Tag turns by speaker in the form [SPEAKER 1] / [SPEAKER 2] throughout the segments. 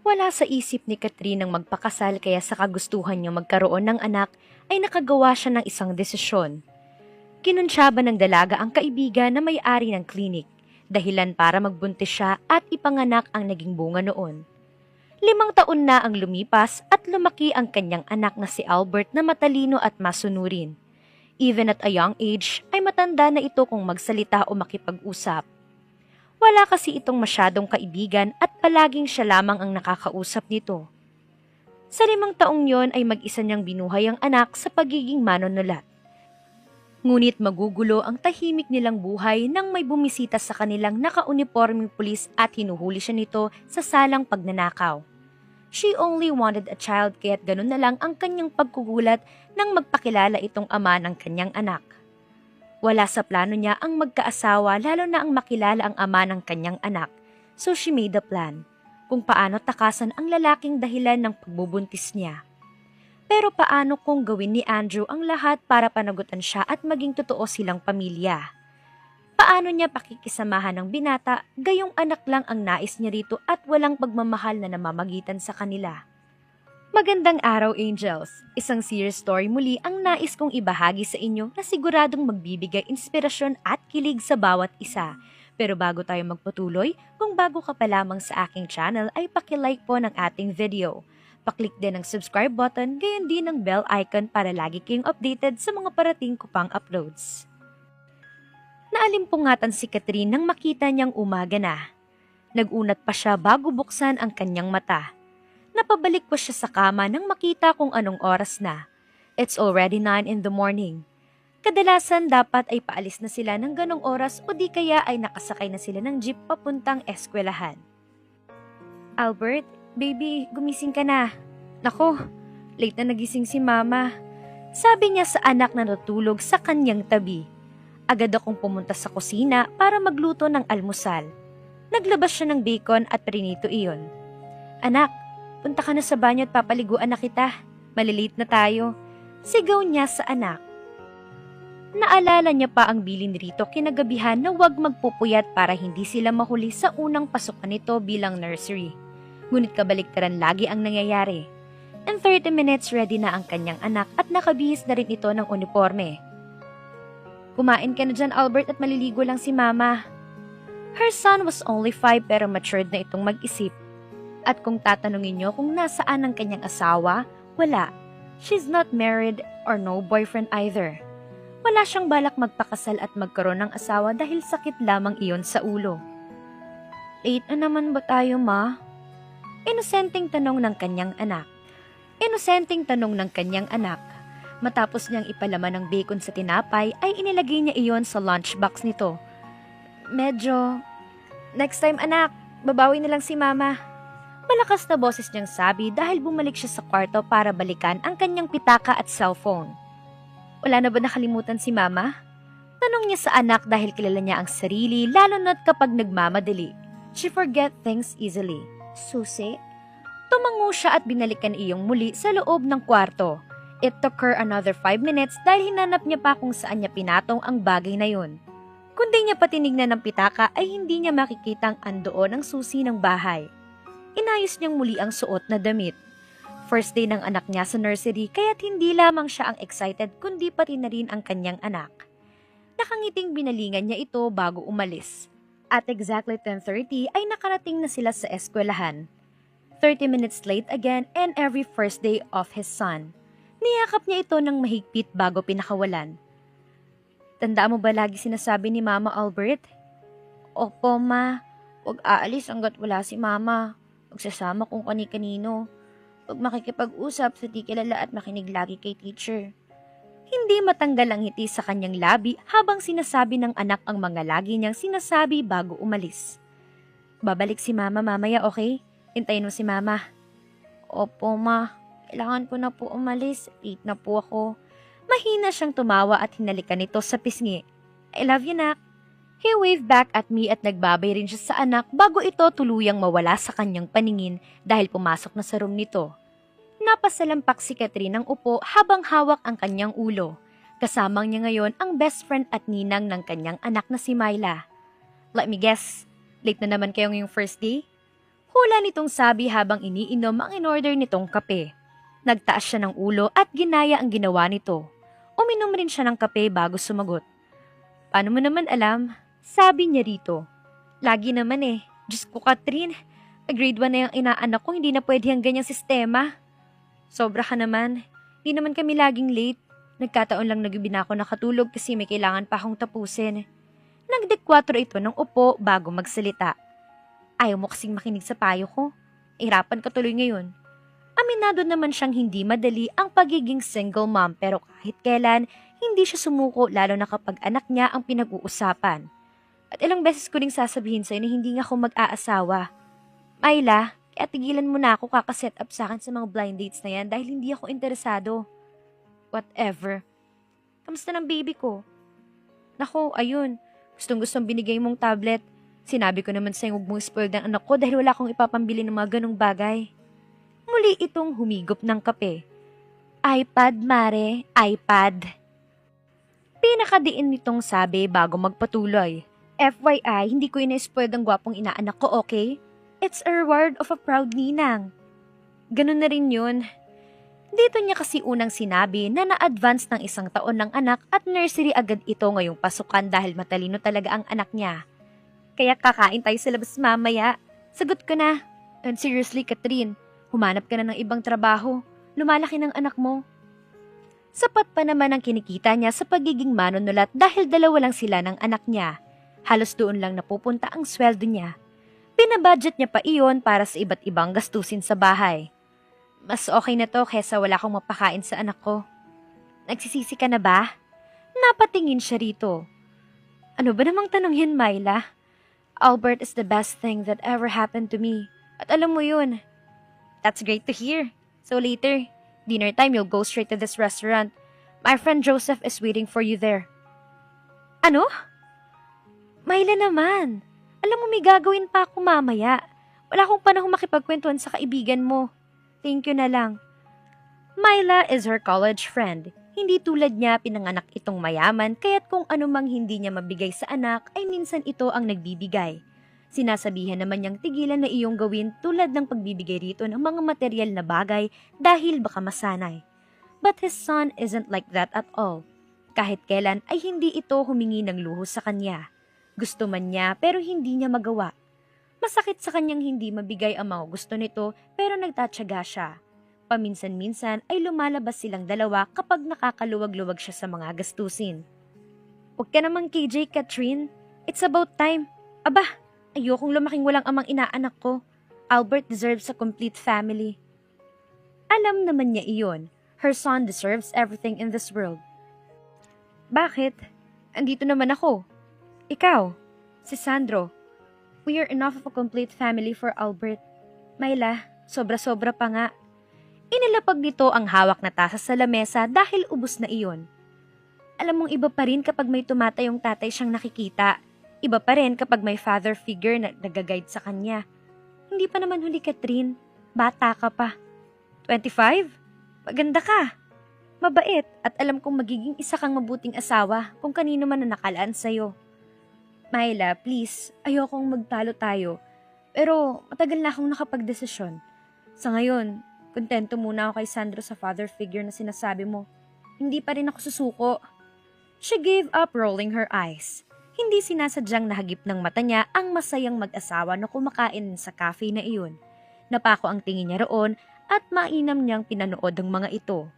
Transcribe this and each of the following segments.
[SPEAKER 1] Wala sa isip ni Catherine ang magpakasal kaya sa kagustuhan niyang magkaroon ng anak ay nakagawa siya ng isang desisyon. Kinunsyaba ng dalaga ang kaibigan na may-ari ng klinik, dahilan para magbuntis siya at ipanganak ang naging bunga noon. 5 taon na ang lumipas at lumaki ang kanyang anak na si Albert na matalino at masunurin. Even at a young age ay matanda na ito kung magsalita o makipag-usap. Wala kasi itong masyadong kaibigan at palaging siya lamang ang nakakausap nito. Sa 5 taong yon ay mag-isa niyang binuhay ang anak sa pagiging manunulat. Ngunit magugulo ang tahimik nilang buhay nang may bumisita sa kanilang naka-uniformeng pulis at hinuhuli siya nito sa salang pagnanakaw. She only wanted a child kaya't ganun na lang ang kanyang pagkugulat nang magpakilala itong ama ng kanyang anak. Wala sa plano niya ang magkaasawa lalo na ang makilala ang ama ng kanyang anak, so she made a plan kung paano takasan ang lalaking dahilan ng pagbubuntis niya. Pero paano kung gawin ni Andrew ang lahat para panagutan siya at maging totoo silang pamilya? Paano niya pakikisamahan ng binata, gayong anak lang ang nais niya rito at walang pagmamahal na namamagitan sa kanila? Magandang araw, Angels! Isang serious story muli ang nais kong ibahagi sa inyo na siguradong magbibigay inspirasyon at kilig sa bawat isa. Pero bago tayo magpatuloy, kung bago ka pa lamang sa aking channel ay pakilike po ng ating video. Paklik din ang subscribe button, gayon din ang bell icon para lagi kayong updated sa mga parating ko pang uploads. Naalimpungatan si Catherine nang makita niyang umaga na. Nagunat pa siya bago buksan ang kanyang mata. Napabalik pa siya sa kama nang makita kung anong oras na. It's already 9 in the morning. Kadalasan dapat ay paalis na sila ng ganong oras o di kaya ay nakasakay na sila ng jeep papuntang eskwelahan. Albert, baby, gumising ka na. Nako, late na nagising si mama. Sabi niya sa anak na natulog sa kanyang tabi. Agad akong pumunta sa kusina para magluto ng almusal. Naglabas siya ng bacon at prinito iyon. Anak, punta ka na sa banyo at papaliguan na kita. Malilate na tayo. Sigaw niya sa anak. Naalala niya pa ang bilin rito kinagabihan na huwag magpupuyat para hindi sila mahuli sa unang pasukan nito bilang nursery. Ngunit kabaliktaran lagi ang nangyayari. In 30 minutes ready na ang kanyang anak at nakabihis na rin ito ng uniforme. Kumain ka na dyan, Albert, at maliligo lang si mama. Her son was only 5 pero matured na itong mag-isip. At kung tatanungin niyo kung nasaan ang kanyang asawa, wala. She's not married or no boyfriend either. Wala siyang balak magpakasal at magkaroon ng asawa dahil sakit lamang iyon sa ulo. Late na naman ba tayo, ma? Inosenteng tanong ng kanyang anak. Matapos niyang ipalaman ng bacon sa tinapay ay inilagay niya iyon sa lunchbox nito. Medyo, next time anak, babawi na lang si mama. Malakas na boses niyang sabi dahil bumalik siya sa kwarto para balikan ang kanyang pitaka at cellphone. Wala na ba nakalimutan si mama? Tanong niya sa anak dahil kilala niya ang sarili lalo na't kapag nagmamadali. She forget things easily. Susi? Tumango siya at binalikan iyong muli sa loob ng kwarto. It took her another 5 minutes dahil hinanap niya pa kung saan niya pinatong ang bagay na yun. Kundi niya patinignan ng pitaka ay hindi niya makikitang andoon ang susi ng bahay. Inayos niyang muli ang suot na damit. First day ng anak niya sa nursery kaya't hindi lamang siya ang excited kundi pati na rin ang kanyang anak. Nakangiting binalingan niya ito bago umalis. At exactly 10:30 ay nakarating na sila sa eskwelahan. 30 minutes late again and every first day of his son. Niyakap niya ito ng mahigpit bago pinakawalan. Tandaan mo ba lagi sinasabi ni Mama Albert? Opo, ma. Huwag aalis hanggat wala si Mama. Magsasama kung kani-kanino. Huwag makikipag-usap sa di kilala at makinig lagi kay teacher. Hindi matanggal ang ngiti sa kanyang labi habang sinasabi ng anak ang mga lagi niyang sinasabi bago umalis. Babalik si Mama mamaya, okay? Hintayin mo si Mama. Opo, ma. Kailangan ko na po umalis. Late na po ako. Mahina siyang tumawa at hinalikan nito sa pisngi. I love you, nak. He waved back at me at nagbabay rin siya sa anak bago ito tuluyang mawala sa kanyang paningin dahil pumasok na sa room nito. Napasalampak si Catherine ng upo habang hawak ang kanyang ulo. Kasamang niya ngayon ang best friend at ninang ng kanyang anak na si Myla. Let me guess, late na naman kayo ngayong first day? Hula nitong sabi habang iniinom ang in-order nitong kape. Nagtaas siya ng ulo at ginaya ang ginawa nito. Uminom rin siya ng kape bago sumagot. Paano mo naman alam? Sabi niya rito. Lagi naman eh. Diyos ko, Catherine. Grade 1 na yung inaanak ko, hindi na pwede ang ganyang sistema. Sobra ka naman. Hindi naman kami laging late. Nagkataon lang nagabi na ako nakatulog kasi may kailangan pa akong tapusin. Nagdekwatro ito ng upo bago magsalita. Ayaw mo kasing makinig sa payo ko. Irapan ka tuloy ngayon. Aminado naman siyang hindi madali ang pagiging single mom pero kahit kailan, hindi siya sumuko lalo na kapag anak niya ang pinag-uusapan. At ilang beses ko ring sasabihin sa'yo na hindi nga ako mag-aasawa. Myla, kaya tigilan mo na ako kakaset up sa akin sa mga blind dates na yan dahil hindi ako interesado. Whatever. Kamusta ng baby ko? Naku, ayun. Gustong-gustong binigay mong tablet. Sinabi ko naman sa'yo huwag mong spoiled ang anak ko dahil wala akong ipapambili ng mga ganong bagay. Muli itong humigop ng kape. iPad, Mare, iPad. Pinakadiin nitong sabi bago magpatuloy. FYI, hindi ko ina-spoiled ang gwapong inaanak ko, okay? It's a reward of a proud ninang. Ganun na rin yun. Dito niya kasi unang sinabi na na-advance ng 1 taon ng anak at nursery agad ito ngayong pasukan dahil matalino talaga ang anak niya. Kaya kakain tayo sa labas mamaya. Sagot ko na. And seriously, Catherine, humanap ka na ng ibang trabaho. Lumalaki ng anak mo. Sapat pa naman ang kinikita niya sa pagiging manunulat dahil 2 lang sila ng anak niya. Halos doon lang napupunta ang sweldo niya. Pinabudget niya pa iyon para sa iba't ibang gastusin sa bahay. Mas okay na to kesa wala akong mapakain sa anak ko. Nagsisisi ka na ba? Napatingin siya rito. Ano ba namang tanong yan, Myla? Albert is the best thing that ever happened to me. At alam mo yun. That's great to hear. So later, dinner time, you'll go straight to this restaurant. My friend Joseph is waiting for you there. Ano? Myla naman. Alam mo may gagawin pa ako mamaya. Wala akong panahon makipagkwentuhan sa kaibigan mo. Thank you na lang. Myla is her college friend. Hindi tulad niya pinanganak itong mayaman kaya't kung anumang hindi niya mabigay sa anak ay minsan ito ang nagbibigay. Sinasabihan naman niyang tigilan na iyong gawin tulad ng pagbibigay rito ng mga material na bagay dahil baka masanay. But his son isn't like that at all. Kahit kailan ay hindi ito humingi ng luho sa kanya. Gusto man niya pero hindi niya magawa. Masakit sa kanyang hindi mabigay ang mga gusto nito pero nagtatyaga siya. Paminsan-minsan ay lumalabas silang dalawa kapag nakakaluwag-luwag siya sa mga gastusin. Huwag ka namang KJ, Catherine. It's about time. Aba, ayokong lumaking walang amang inaanak ko. Albert deserves a complete family. Alam naman niya iyon. Her son deserves everything in this world. Bakit? Andito naman ako. Ikaw, si Sandro. We are enough of a complete family for Albert. Myla, sobra-sobra pa nga. Inilapag nito ang hawak na tasa sa lamesa dahil ubos na iyon. Alam mong iba pa rin kapag may tumatayong tatay siyang nakikita. Iba pa rin kapag may father figure na nag-guide sa kanya. Hindi pa naman huli, Catherine. Bata ka pa. 25? Maganda ka. Mabait at alam kong magiging isa kang mabuting asawa kung kanino man na nakalaan sa'yo. Myla, please, ayokong magtalo tayo. Pero matagal na akong nakapagdesisyon. Sa ngayon, kontento muna ako kay Sandro sa father figure na sinasabi mo. Hindi pa rin ako susuko. She gave up rolling her eyes. Hindi sinasadyang nahagip ng mata niya ang masayang mag-asawa na kumakain sa cafe na iyon. Napako ang tingin niya roon at mainam niyang pinanood ang mga ito.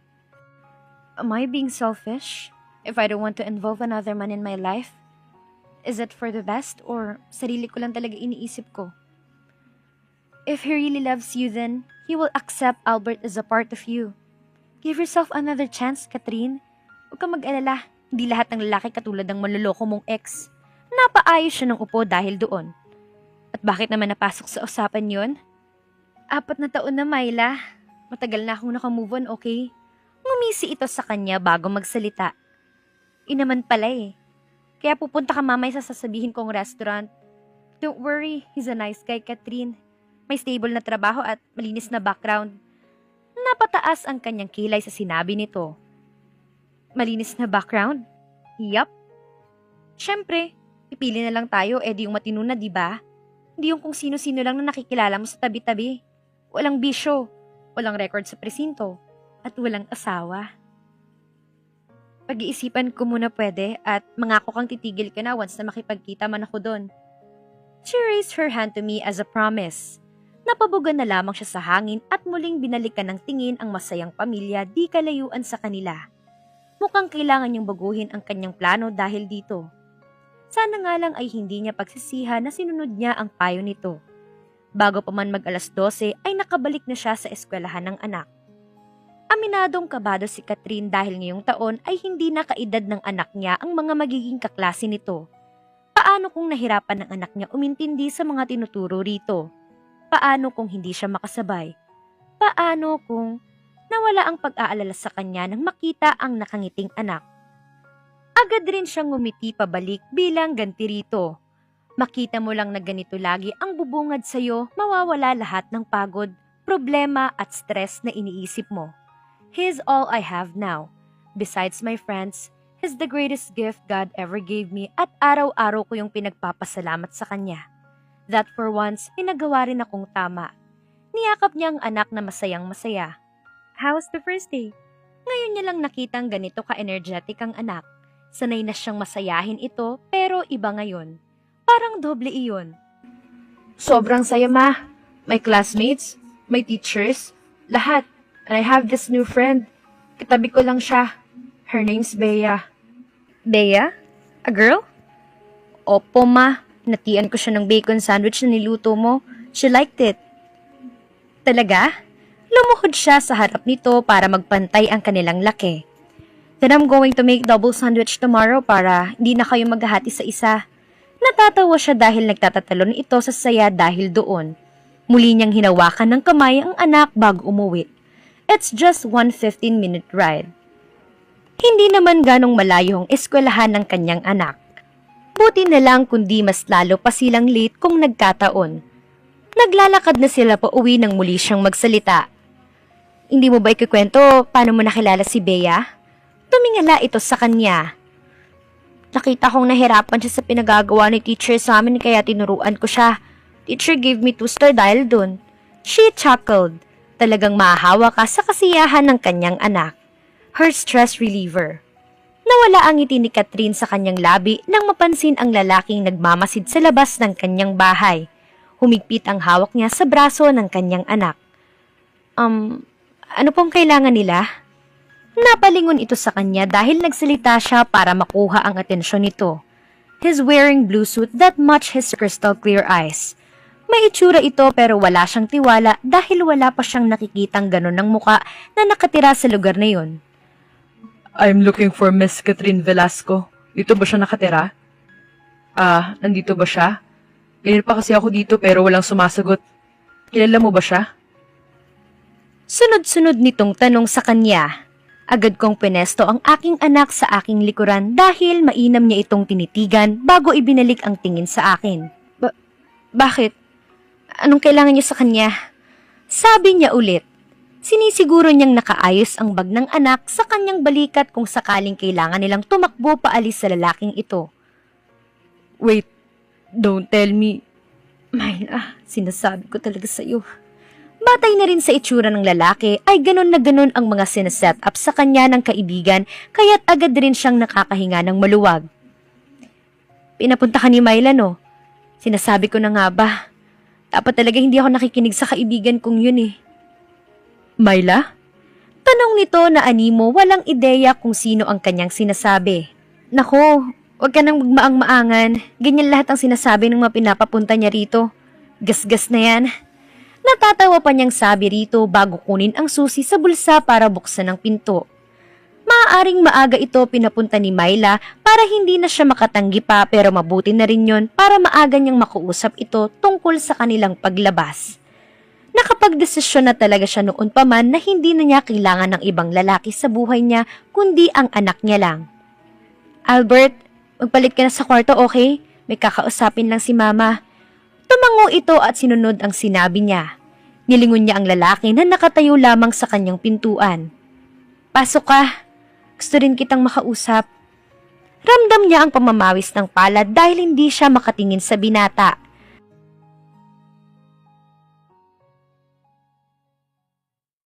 [SPEAKER 1] Am I being selfish? If I don't want to involve another man in my life? Is it for the best or sarili ko lang talaga iniisip ko? If he really loves you then, he will accept Albert as a part of you. Give yourself another chance, Catherine. Huwag kang mag-alala, hindi lahat ng lalaki katulad ng manloloko mong ex. Napaayos siya ng upo dahil doon. At bakit naman napasok sa usapan yon? 4 na taon na, Myla. Matagal na akong nakamove on, okay? Ngumisi ito sa kanya bago magsalita. Inaman pala eh. Kaya pupunta ka mamaya sa sasabihin kong restaurant. Don't worry, he's a nice guy, Catherine. May stable na trabaho at malinis na background. Napataas ang kanyang kilay sa sinabi nito. Malinis na background? Yup. Siyempre, pipili na lang tayo, edi yung matino na, diba? Hindi yung kung sino-sino lang na nakikilala mo sa tabi-tabi. Walang bisyo, walang record sa presinto, at walang asawa. Pag-iisipan ko muna pwede at mangako kang titigil ka na once na makipagkita man ako doon. She raised her hand to me as a promise. Napabugan na lamang siya sa hangin at muling binalikan ng tingin ang masayang pamilya di kalayuan sa kanila. Mukhang kailangan niyang baguhin ang kanyang plano dahil dito. Sana nga lang ay hindi niya pagsisihan na sinunod niya ang payo nito. Bago pa man mag-alas 12 ay nakabalik na siya sa eskwelahan ng anak. Aminadong kabado si Catherine dahil ngayong taon ay hindi na kaedad ng anak niya ang mga magiging kaklase nito. Paano kung nahirapan ng anak niya umintindi sa mga tinuturo rito? Paano kung hindi siya makasabay? Paano kung nawala ang pag-aalala sa kanya nang makita ang nakangiting anak? Agad rin siyang ngumiti pabalik bilang ganti rito. Makita mo lang na ganito lagi ang bubungad sa'yo, mawawala lahat ng pagod, problema at stress na iniisip mo. He's all I have now. Besides my friends, he's the greatest gift God ever gave me at araw-araw ko yung pinagpapasalamat sa kanya. That for once, pinagawa rin akong tama. Niyakap niya ang anak na masayang-masaya. How's the first day? Ngayon niya lang nakitang ganito ka-energetic ang anak. Sanay na siyang masayahin ito pero iba ngayon. Parang doble iyon. Sobrang saya ma. My classmates, my teachers, lahat. And I have this new friend. Katabi ko lang siya. Her name's Bea. Bea? A girl? Opo ma. Natian ko siya ng bacon sandwich na niluto mo. She liked it. Talaga? Lumuhod siya sa harap nito para magpantay ang kanilang laki. Then I'm going to make double sandwich tomorrow para hindi na kayo maghahati sa isa. Natatawa siya dahil nagtatatalon ito sa saya dahil doon. Muli niyang hinawakan ng kamay ang anak bago umuwi. It's just 15-minute ride. Hindi naman ganong malayo ang eskwelahan ng kanyang anak. Buti na lang kundi mas lalo pa silang late kung nagkataon. Naglalakad na sila pa uwi nang muli siyang magsalita. Hindi mo ba ikikwento paano mo nakilala si Bea? Tumingala ito sa kanya. Nakita kong nahirapan siya sa pinagagawa ni teacher sa amin kaya tinuruan ko siya. Teacher gave me 2-star dahil dun. She chuckled. Talagang mahahawa ka sa kasiyahan ng kanyang anak. Her stress reliever. Nawala ang ngiti ni Catherine sa kanyang labi nang mapansin ang lalaking nagmamasid sa labas ng kanyang bahay. Humigpit ang hawak niya sa braso ng kanyang anak. Ano pong kailangan nila? Napalingon ito sa kanya dahil nagsalita siya para makuha ang atensyon nito. He's wearing blue suit that match his crystal clear eyes. May itsura ito pero wala siyang tiwala dahil wala pa siyang nakikitang ganon ng muka na nakatira sa lugar na yun.
[SPEAKER 2] I'm looking for Miss Catherine Velasco. Dito ba siya nakatira? Nandito ba siya? Ganyan pa kasi ako dito pero walang sumasagot. Kilala mo ba siya?
[SPEAKER 1] Sunod-sunod nitong tanong sa kanya. Agad kong pinesto ang aking anak sa aking likuran dahil mainam niya itong tinitigan bago ibinalik ang tingin sa akin. Bakit? Anong kailangan niyo sa kanya? Sabi niya ulit. Sinisiguro niyang nakaayos ang bag ng anak sa kanyang balikat kung sakaling kailangan nilang tumakbo paalis sa lalaking ito.
[SPEAKER 2] Wait, don't tell me.
[SPEAKER 1] Myla, sinasabi ko talaga sa'yo. Batay na rin sa itsura ng lalaki ay ganon na ganon ang mga sinaset up sa kanya ng kaibigan kaya't agad rin siyang nakakahinga ng maluwag. Pinapunta ka ni Myla no? Sinasabi ko na nga ba? Dapat talaga hindi ako nakikinig sa kaibigan kong yun eh.
[SPEAKER 2] Myla?
[SPEAKER 1] Tanong nito na animo walang ideya kung sino ang kanyang sinasabi. Nako, wag ka nang magmaang-maangan. Ganyan lahat ang sinasabi ng mga pinapapunta niya rito. Gasgas na yan. Natatawa pa niyang sabi rito bago kunin ang susi sa bulsa para buksan ang pinto. Maaaring maaga ito pinapunta ni Myla para hindi na siya makatanggi pa pero mabuti na rin yon para maaga niyang makuusap ito tungkol sa kanilang paglabas. Nakapagdesisyon na talaga siya noon pa man na hindi na niya kailangan ng ibang lalaki sa buhay niya kundi ang anak niya lang. Albert, magpalit ka na sa kwarto, okay? May kakausapin lang si Mama. Tumango ito at sinunod ang sinabi niya. Nilingon niya ang lalaki na nakatayo lamang sa kanyang pintuan. Pasok ka. Gusto rin kitang makausap. Ramdam niya ang pamamawis ng palad dahil hindi siya makatingin sa binata.